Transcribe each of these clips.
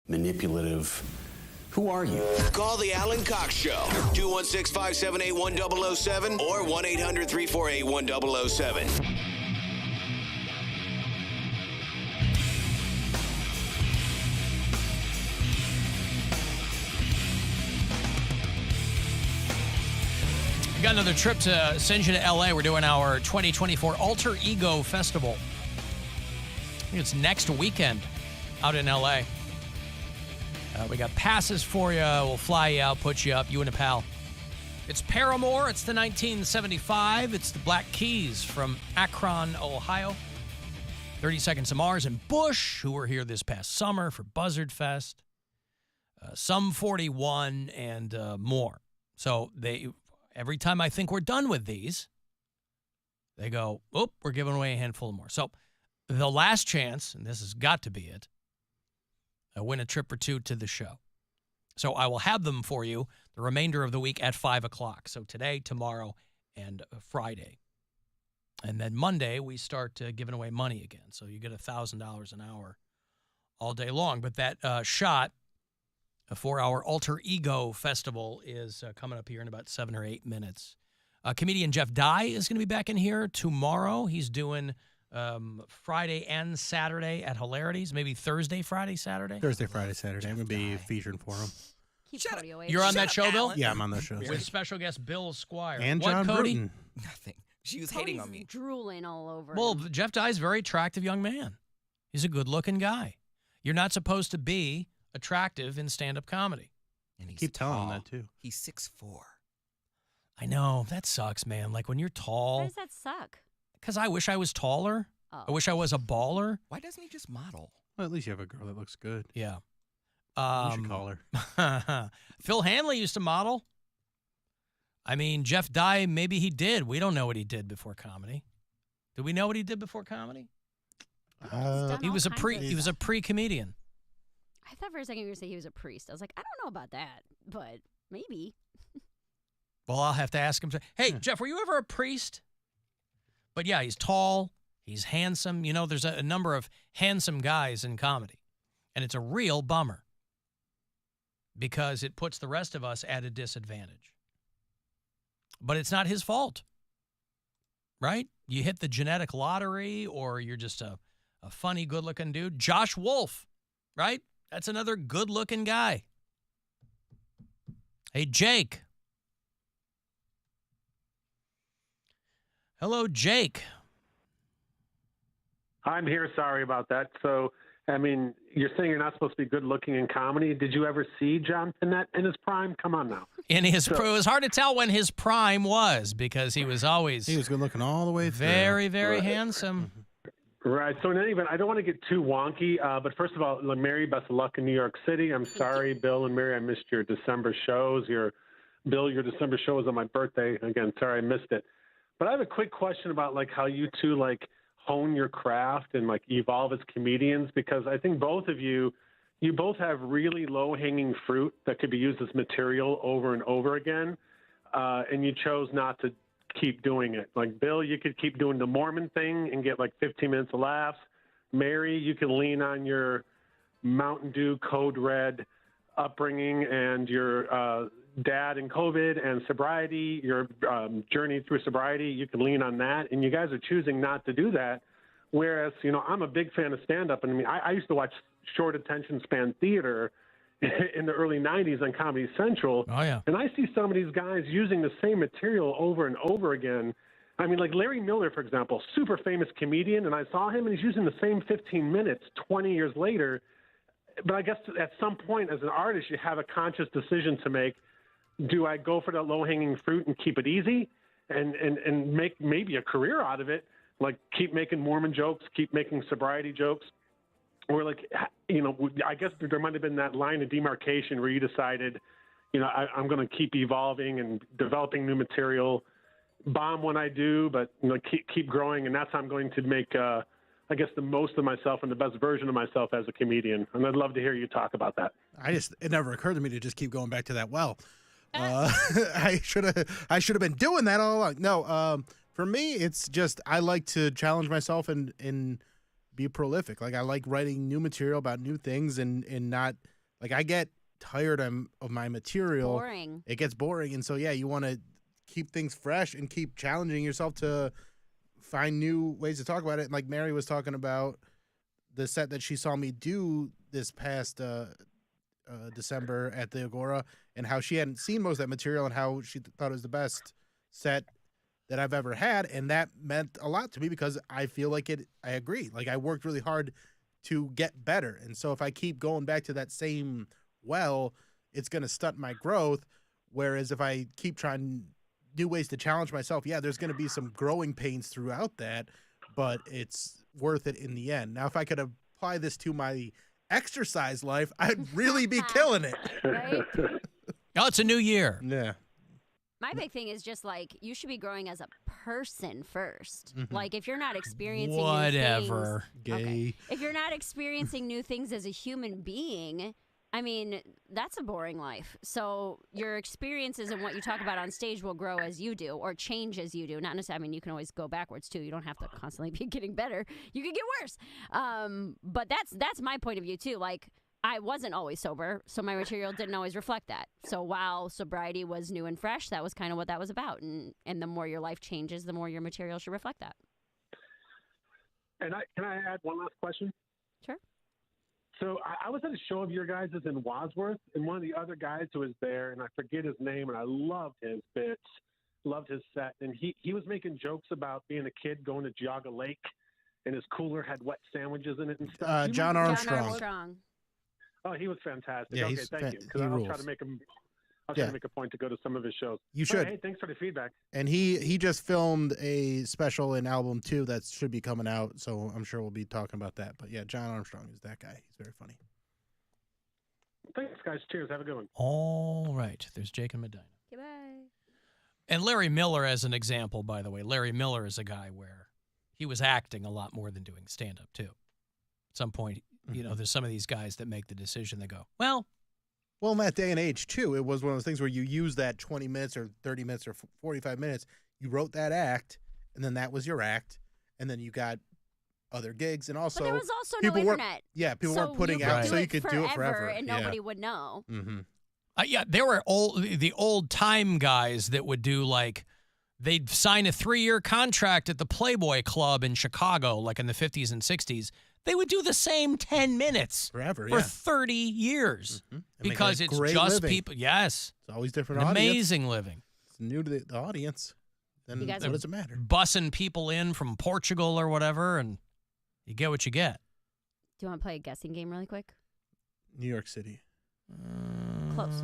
manipulative. Who are you? Call the Alan Cox Show. 216-578-1007 or 1-800-348-1007. Got another trip to send you to LA. We're doing our 2024 Alter Ego Festival. I think it's next weekend out in LA. We got passes for you. We'll fly you out, put you up, you and a pal. It's Paramore. It's the 1975. It's the Black Keys from Akron, Ohio. 30 Seconds to Mars and Bush, who were here this past summer for Buzzard Fest. Sum 41 and more. So every time I think we're done with these, they go, oh, we're giving away a handful more. So the last chance, and this has got to be it, I win a trip or two to the show. So I will have them for you the remainder of the week at 5 o'clock. So today, tomorrow, and Friday. And then Monday, we start giving away money again. So you get $1,000 an hour all day long. But that shot for our Alter Ego Festival is coming up here in about 7 or 8 minutes. Comedian Jeff Dye is going to be back in here tomorrow. He's doing Friday and Saturday at Hilarities. Maybe Thursday, Friday, Saturday? Thursday, Friday, Saturday. I'm going to be featuring for him. You're on that show, Bill? Yeah, I'm on that show. With special guest Bill Squire. And what, John Cody? Bruton. Nothing. She was hating on me. Drooling all over. Well, Jeff Dye's a very attractive young man. He's a good-looking guy. You're not supposed to be attractive in stand-up comedy. And he's Keep telling him tall. that, too. He's 6'4". I know. That sucks, man. Like, when you're tall. Why does that suck? Because I wish I was taller. Oh. I wish I was a baller. Why doesn't he just model? Well, at least you have a girl that looks good. Yeah. You should call her. Phil Hanley used to model. I mean, Jeff Dye, maybe he did. We don't know what he did before comedy. Do we know what he did before comedy? He was a pre-comedian. I thought for a second you were going to say he was a priest. I was like, I don't know about that, but maybe. Well, I'll have to ask him. Hey, Jeff, were you ever a priest? But yeah, he's tall. He's handsome. You know, there's a number of handsome guys in comedy. And it's a real bummer because it puts the rest of us at a disadvantage. But it's not his fault, right? You hit the genetic lottery or you're just a funny, good-looking dude. Josh Wolf, right? That's another good-looking guy. Hey, Jake. Hello, Jake. I'm here. Sorry about that. So, I mean, you're saying you're not supposed to be good looking in comedy. Did you ever see John Pinette in his prime? Come on now. It was hard to tell when his prime was because he was always He was good looking all the way through. very, very handsome. Right. So in any event, I don't want to get too wonky, but first of all, Mary, best of luck in New York City. I'm sorry, Bill and Mary, I missed your December shows. Your December show was on my birthday. Again, sorry I missed it. But I have a quick question about like how you two like hone your craft and like evolve as comedians, because I think both of you both have really low-hanging fruit that could be used as material over and over again, and you chose not to keep doing it. Like Bill, you could keep doing the Mormon thing and get like 15 minutes of laughs. Mary, you can lean on your Mountain Dew Code Red upbringing and your dad and COVID and sobriety, your journey through sobriety. You can lean on that, and you guys are choosing not to do that. Whereas, you know, I'm a big fan of stand-up, and I mean, I used to watch short attention span theater in the early 90s on Comedy Central. Oh, yeah. And I see some of these guys using the same material over and over again. I mean, like Larry Miller, for example, super famous comedian, and I saw him, and he's using the same 15 minutes 20 years later. But I guess at some point as an artist, you have a conscious decision to make. Do I go for that low-hanging fruit and keep it easy and make maybe a career out of it, like keep making Mormon jokes, keep making sobriety jokes? Or like, you know, I guess there might have been that line of demarcation where you decided, you know, I'm going to keep evolving and developing new material, bomb when I do, but, you know, keep growing. And that's how I'm going to make, I guess, the most of myself and the best version of myself as a comedian. And I'd love to hear you talk about that. It never occurred to me to just keep going back to that well. I should have been doing that all along. No, for me, it's just I like to challenge myself and be prolific. Like I like writing new material about new things and not Like I get tired of my material. Boring. It gets boring, and so yeah, you want to keep things fresh and keep challenging yourself to find new ways to talk about it. And like Mary was talking about the set that she saw me do this past December at the Agora, and how she hadn't seen most of that material and how she thought it was the best set that I've ever had, and that meant a lot to me because I feel like I agree. Like I worked really hard to get better, and so if I keep going back to that same it's going to stunt my growth. Whereas if I keep trying new ways to challenge myself, yeah, there's going to be some growing pains throughout that, but it's worth it in the end. Now, if I could apply this to my exercise life, I'd really be killing it. Right? Oh, it's a new year. Yeah. My big thing is just like you should be growing as a person first. Like if you're not experiencing Whatever. new things, Gay. if you're not experiencing new things as a human being, I mean, that's a boring life. So your experiences and what you talk about on stage will grow as you do or change as you do. Not necessarily, I mean, you can always go backwards too. You don't have to constantly be getting better. You can get worse. But that's my point of view too. Like I wasn't always sober, so my material didn't always reflect that. So while sobriety was new and fresh, that was kind of what that was about. And the more your life changes, the more your material should reflect that. And can I add one last question? Sure. So I was at a show of your guys' in Wadsworth, and one of the other guys who was there, and I forget his name, and I loved his bits, loved his set, and he was making jokes about being a kid going to Geauga Lake, and his cooler had wet sandwiches in it and stuff. John Armstrong. John Armstrong. Oh, he was fantastic. Yeah, okay, he's thank you. Because he I'll rules. try to make him. I'll try to make a point to go to some of his shows. You But, should. hey, thanks for the feedback. And he just filmed a special in album 2 that should be coming out, so I'm sure we'll be talking about that. But yeah, John Armstrong is that guy. He's very funny. Thanks, guys. Cheers. Have a good one. All right. There's Jake and Medina. Goodbye. And Larry Miller, as an example, by the way, Larry Miller is a guy where he was acting a lot more than doing stand-up, too. At some point, you know, there's some of these guys that make the decision. They go, well, in that day and age, too, it was one of those things where you use that 20 minutes or 30 minutes or 45 minutes. You wrote that act, and then that was your act, and then you got other gigs. And also, But there was also people no weren't- internet. Yeah, people weren't putting you out, could so do you could do it forever. and nobody would know. Mm-hmm. yeah, there were the old time guys that would do like, they'd sign a 3-year contract at the Playboy Club in Chicago, like in the 50s and 60s. They would do the same 10 minutes Forever, for yeah. 30 years And make because a it's great just living. people. Yes. It's always different An audience. amazing living. It's new to the audience. Then You guys what are- does it matter? Bussing people in from Portugal or whatever, and you get what you get. Do you want to play a guessing game really quick? New York City. Close.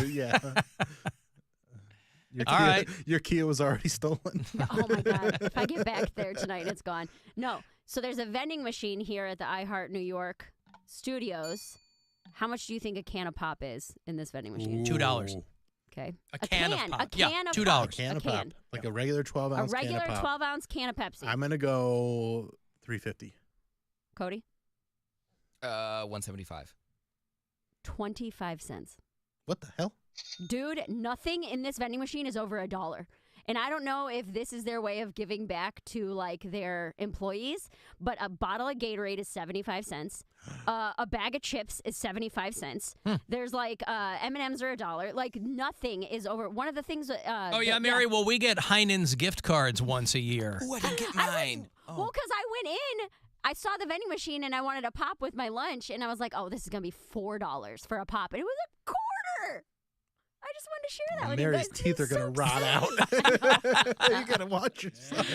Yeah. All right. Your Kia was already stolen. Oh my God. If I get back there tonight and it's gone. No. So there's a vending machine here at the iHeart New York studios. How much do you think a can of pop is in this vending machine? $2. Okay. A can of pop. A can Yeah, of $2. pop. A can A of pop. can. Like a regular 12-ounce A regular can of pop. 12-ounce can of Pepsi. I'm going to go $3.50. Cody? 175. 25 cents. What the hell? Dude, nothing in this vending machine is over $1. And I don't know if this is their way of giving back to like their employees, but a bottle of Gatorade is 75 cents. A bag of chips is 75 cents. There's like M&Ms are $1. Like nothing is over. One of the things. Oh, yeah, Mary. Well, we get Heinen's gift cards once a year. Ooh, I didn't get mine. Well, because I went in, I saw the vending machine and I wanted a pop with my lunch, and I was like, oh, this is gonna be $4 for a pop, and it was a quarter. I just wanted to share that with Mary's you guys. teeth It are was going to so rot exciting. out. You got to watch yourself.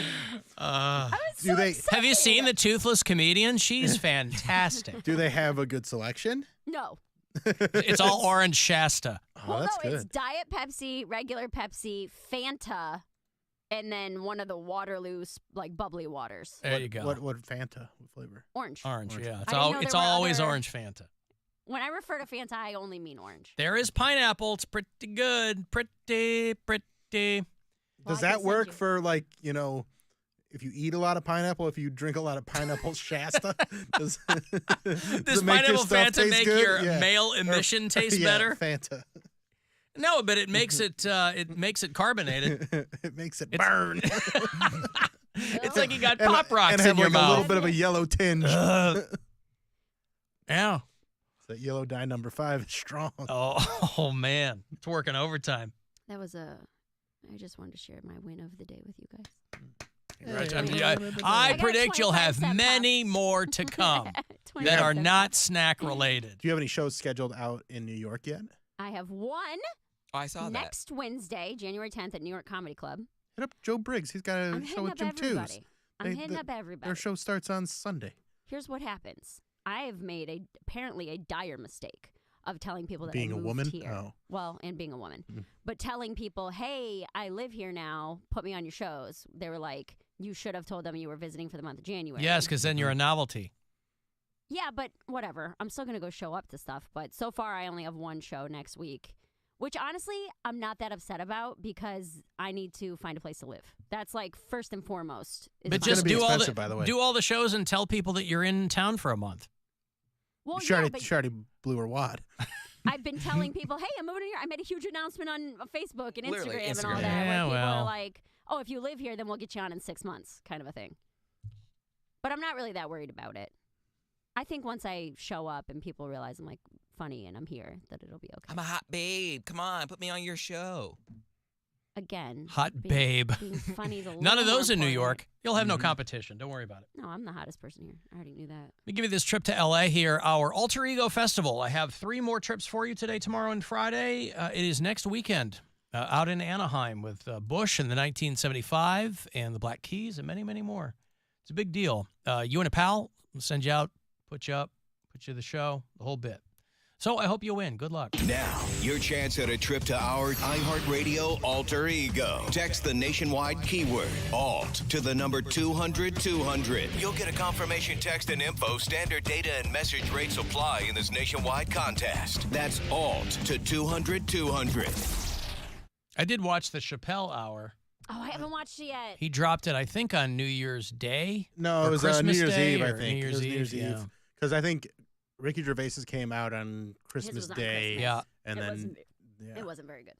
I was Do so they- excited. Have you seen the Toothless Comedian? She's fantastic. Do they have a good selection? No. It's all orange Shasta. Oh, Well, that's no, good. it's Diet Pepsi, regular Pepsi, Fanta, and then one of the Waterloo like bubbly waters. There you go. What Fanta? What flavor? Orange. Orange, yeah. It's, I didn't know it's there were always other- orange Fanta. When I refer to Fanta, I only mean orange. There is pineapple. It's pretty good. Pretty. Well, Does I can that send work you. for like, you know, if you eat a lot of pineapple, if you drink a lot of pineapple Shasta? Does Does pineapple Fanta make your male emission taste yeah, better? Fanta. No, but it makes it carbonated. It makes it burn. It's like you got Pop And Rocks have in your like a little mouth. bit of a yellow tinge. Yeah. That yellow dye number 5 is strong. Oh man, it's working overtime. That was I just wanted to share my win of the day with you guys. I got predict you'll have 25 many more to come that are not snack related. Do you have any shows scheduled out in New York yet? I have one Oh, I saw that. next Wednesday, January 10th at New York Comedy Club. Hit up Joe Briggs. He's got a I'm show hitting with up Jim everybody. Twos. I'm hitting up everybody. Their show starts on Sunday. Here's what happens. I have made apparently a dire mistake of telling people that Being I a moved woman? here. Oh. Well, and being a woman. Mm. But telling people, hey, I live here now, put me on your shows. They were like, you should have told them you were visiting for the month of January. Yes, because then you're a novelty. Yeah, but whatever. I'm still going to go show up to stuff. But so far, I only have one show next week, which honestly, I'm not that upset about because I need to find a place to live. That's like first and foremost. But It's just gonna be do all expensive, by the way. do all the shows and tell people that you're in town for a month. well, She yeah, already, but she already blew her wad. I've been telling people, hey, I'm moving here. I made a huge announcement on Facebook and Literally, Instagram and all Instagram. that. Yeah, where people well. are like, oh, if you live here, then we'll get you on in 6 months, kind of a thing. But I'm not really that worried about it. I think once I show up and people realize I'm like funny and I'm here, that it'll be okay. I'm a hot babe. Come on, put me on your show. Again, Hot being- babe. Being funny is a None of little those in New more important. York. You'll have no competition. Don't worry about it. No, I'm the hottest person here. I already knew that. Let me give you this trip to LA here, our Alter Ego Festival. I have 3 more trips for you today, tomorrow, and Friday. It is next weekend out in Anaheim with Bush and the 1975 and the Black Keys and many, many more. It's a big deal. You and a pal will send you out, put you up, put you to the show, the whole bit. So I hope you win. Good luck. Now, your chance at a trip to our iHeartRadio Alter Ego. Text the nationwide keyword ALT to the number 200-200. You'll get a confirmation text and info. Standard data and message rates apply in this nationwide contest. That's ALT to 200-200. I did watch the Chappelle Hour. Oh, I haven't watched it yet. He dropped it, I think, on New Year's Day. No, or it was New Christmas Year's Day Eve, I or think. New It was Year's Eve, yeah. Because I think Ricky Gervais's came out on Christmas was on Day. Christmas. Yeah. And it then wasn't, yeah. it wasn't very good.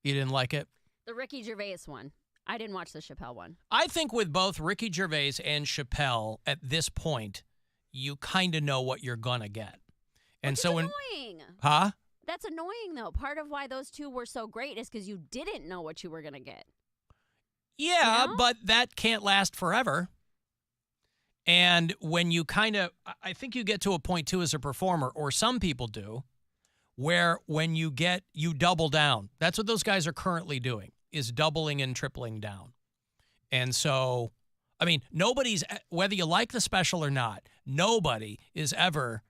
You didn't like it? The Ricky Gervais one. I didn't watch the Chappelle one. I think with both Ricky Gervais and Chappelle, at this point, you kind of know what you're going to get. And Which so is when... annoying. Huh? That's annoying, though. Part of why those two were so great is because you didn't know what you were going to get. Yeah, You know? but that can't last forever. And when you I think you get to a point too as a performer, or some people do, where when you double down. That's what those guys are currently doing, is doubling and tripling down. And so, I mean, nobody's, whether you like the special or not, nobody is ever,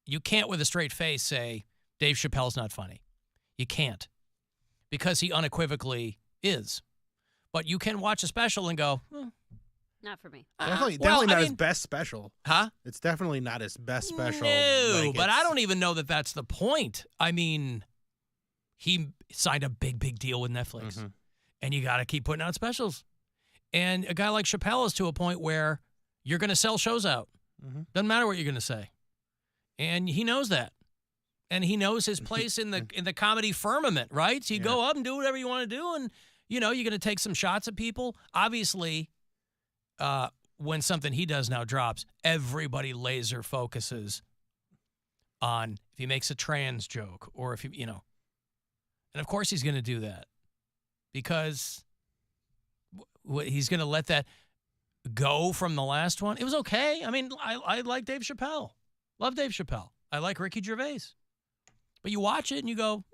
you can't with a straight face say, Dave Chappelle's not funny. You can't. Because he unequivocally is. But you can watch a special and go, Not for me. Definitely, well, definitely I not his mean- best special. huh? It's definitely not his best special. No, Like, but I it's- don't even know that that's the point. I mean, he signed a big, big deal with Netflix, Mhm. and you got to keep putting out specials. And a guy like Chappelle is to a point where you're going to sell shows out. Mhm. Doesn't matter what you're going to say, and he knows that, and he knows his place in the comedy firmament, right? So you go up and do whatever you want to do, and you're going to take some shots at people. Obviously, when something he does now drops, everybody laser focuses on if he makes a trans joke or if he, and of course he's going to do that because he's going to let that go from the last one. It was okay. I mean, I like Dave Chappelle. Love Dave Chappelle. I like Ricky Gervais. But you watch it and you go,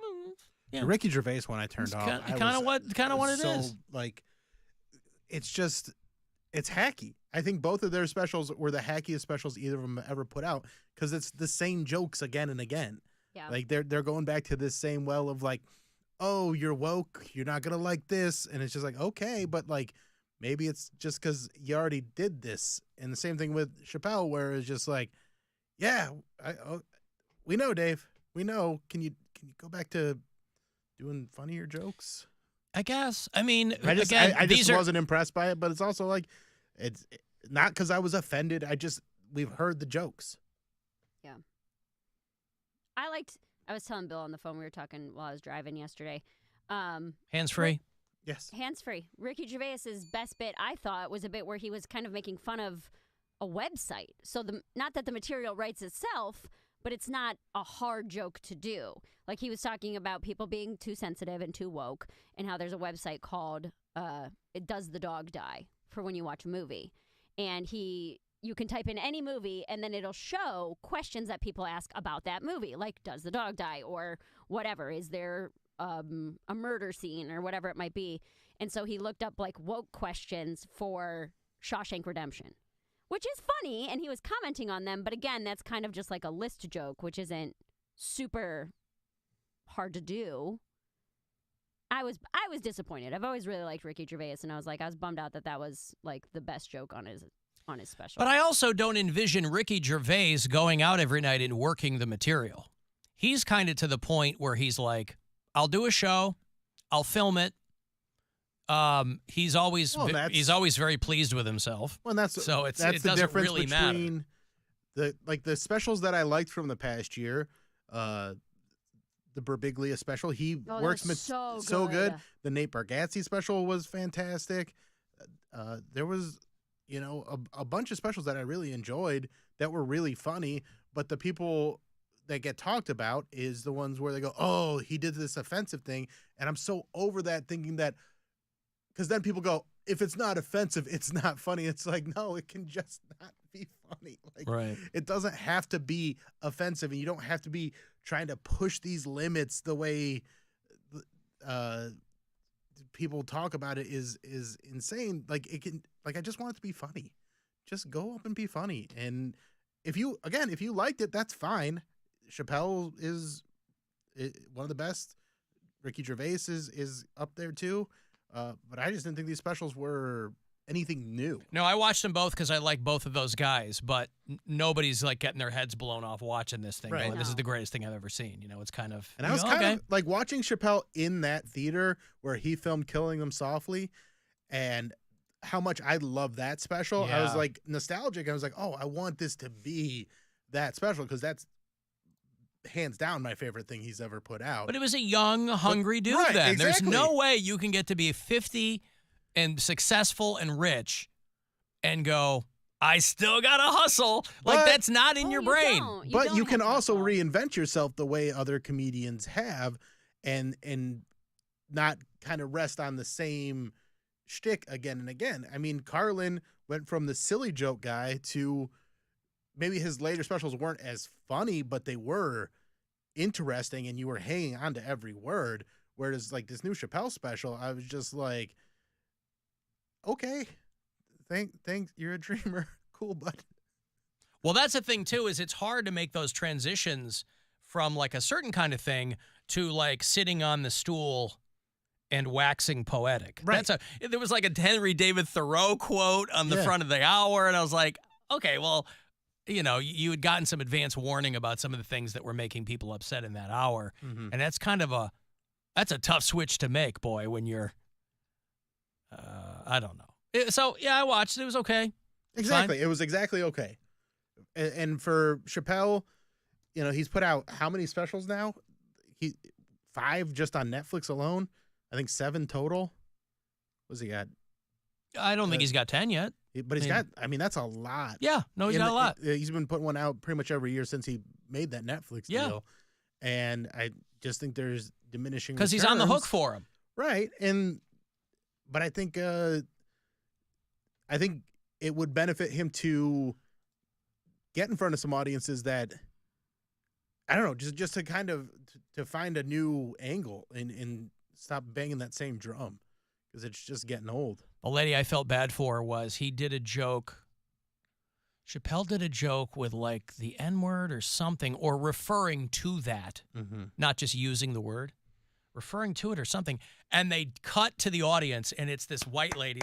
yeah. The Ricky Gervais one I turned It's off. kind of what it is. Like, it's just, it's hacky. I think both of their specials were the hackiest specials either of them ever put out because it's the same jokes again and again. Yeah. Like they're going back to this same well of like, oh, you're woke, you're not gonna like this, and it's just like, okay, but like maybe it's just because you already did this. And the same thing with Chappelle, where it's just like, yeah, we know, Dave, we know. Can you go back to doing funnier jokes? I guess. I mean, I just again, I these just are wasn't impressed by it, but it's also like it's not because I was offended. We've heard the jokes. Yeah. I was telling Bill on the phone, we were talking while I was driving yesterday. hands free. Yes. Hands-free. Ricky Gervais's best bit, I thought, was a bit where he was kind of making fun of a website. So not that the material writes itself, but it's not a hard joke to do. Like he was talking about people being too sensitive and too woke, and how there's a website called Does the Dog Die for when you watch a movie. And you can type in any movie, and then it'll show questions that people ask about that movie, like does the dog die, or whatever. Is there a murder scene, or whatever it might be. And so he looked up like woke questions for Shawshank Redemption, which is funny, and he was commenting on them. But again, that's kind of just like a list joke, which isn't super hard to do. I was disappointed. I've always really liked Ricky Gervais, and I was bummed out that was like the best joke on his special. But I also don't envision Ricky Gervais going out every night and working the material. He's kind of to the point where he's like, I'll do a show, I'll film it. He's always very pleased with himself. Well, it the doesn't difference really matter. The specials that I liked from the past year, the Birbiglia special, he works so good. The Nate Bargatze special was fantastic. There was, a bunch of specials that I really enjoyed that were really funny, but the people that get talked about is the ones where they go, oh, he did this offensive thing. And I'm so over that, thinking that, because then people go, if it's not offensive, it's not funny. It's like, no, it can just not be funny. Like, right. It doesn't have to be offensive, and you don't have to be trying to push these limits the way people talk about it is insane. Like, it can, like, I just want it to be funny. Just go up and be funny. And if you liked it, that's fine. Chappelle is one of the best. Ricky Gervais is up there too. But I just didn't think these specials were anything new. No, I watched them both because I like both of those guys, but nobody's like getting their heads blown off watching this thing. Right. Going, this is the greatest thing I've ever seen. It's kind of. And I was kind of like watching Chappelle in that theater where he filmed Killing Them Softly, and how much I love that special. Yeah. I was like nostalgic. I was like, oh, I want this to be that special, because that's hands down my favorite thing he's ever put out. But it was a young, hungry dude right, then. exactly. There's no way you can get to be 50 and successful and rich and go, I still got to hustle. Like, that's not in your brain. But you can also reinvent yourself the way other comedians have, and not kind of rest on the same shtick again and again. I mean, Carlin went from the silly joke guy to maybe his later specials weren't as funny, but they were interesting, and you were hanging on to every word. Whereas like this new Chappelle special, I was just like, okay, thanks, you're a dreamer. Cool, bud. Well, that's the thing too, is it's hard to make those transitions from like a certain kind of thing to like sitting on the stool and waxing poetic. Right. There was like a Henry David Thoreau quote on the front of the hour, and I was like, okay, well, you had gotten some advance warning about some of the things that were making people upset in that hour. Mm-hmm. And that's kind of that's a tough switch to make, boy, when you're, I don't know. So, yeah, I watched it. It was okay. Exactly. Fine. It was exactly okay. And for Chappelle, he's put out how many specials now? 5 just on Netflix alone. I think 7 total. What's he got? I don't think he's got 10 yet. But he's got, that's a lot. Yeah, no, he's got a lot. He's been putting one out pretty much every year since he made that Netflix deal. And I just think there's diminishing because he's on the hook for him. Right. But I think it would benefit him to get in front of some audiences that, I don't know, just to kind of to find a new angle and stop banging that same drum, because it's just getting old. The lady I felt bad for was Chappelle did a joke with like the N-word or something, or referring to that, not just using the word, referring to it or something. And they cut to the audience, and it's this white lady.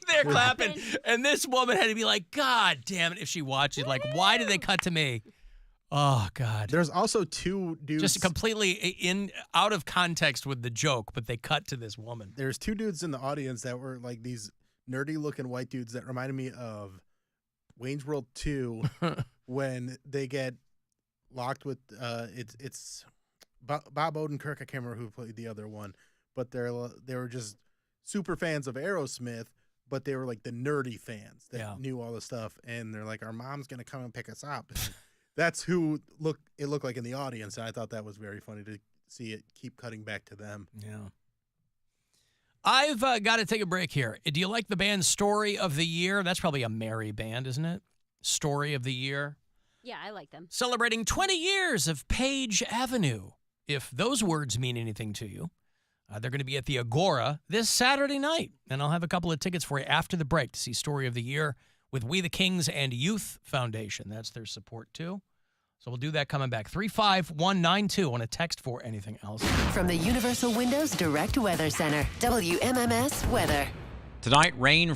They're clapping. And this woman had to be like, God damn it, if she watched it. Like, why did they cut to me? Oh, God. There's also 2 dudes. Just completely out of context with the joke, but they cut to this woman. There's 2 dudes in the audience that were like these nerdy-looking white dudes that reminded me of Wayne's World 2 when they get locked with it's Bob Odenkirk. I can't remember who played the other one, but they were just super fans of Aerosmith, but they were like the nerdy fans that knew all the stuff, and they're like, our mom's gonna come and pick us up. And that's who it looked like in the audience. And I thought that was very funny to see it keep cutting back to them. Yeah. I've got to take a break here. Do you like the band Story of the Year? That's probably a Mary band, isn't it? Story of the Year. Yeah, I like them. Celebrating 20 years of Page Avenue. If those words mean anything to you, they're going to be at the Agora this Saturday night. And I'll have a couple of tickets for you after the break to see Story of the Year with We the Kings and Youth Foundation. That's their support, too. So we'll do that coming back. 35192 on a text for anything else. From the Universal Windows Direct Weather Center, WMMS Weather. Tonight, rain.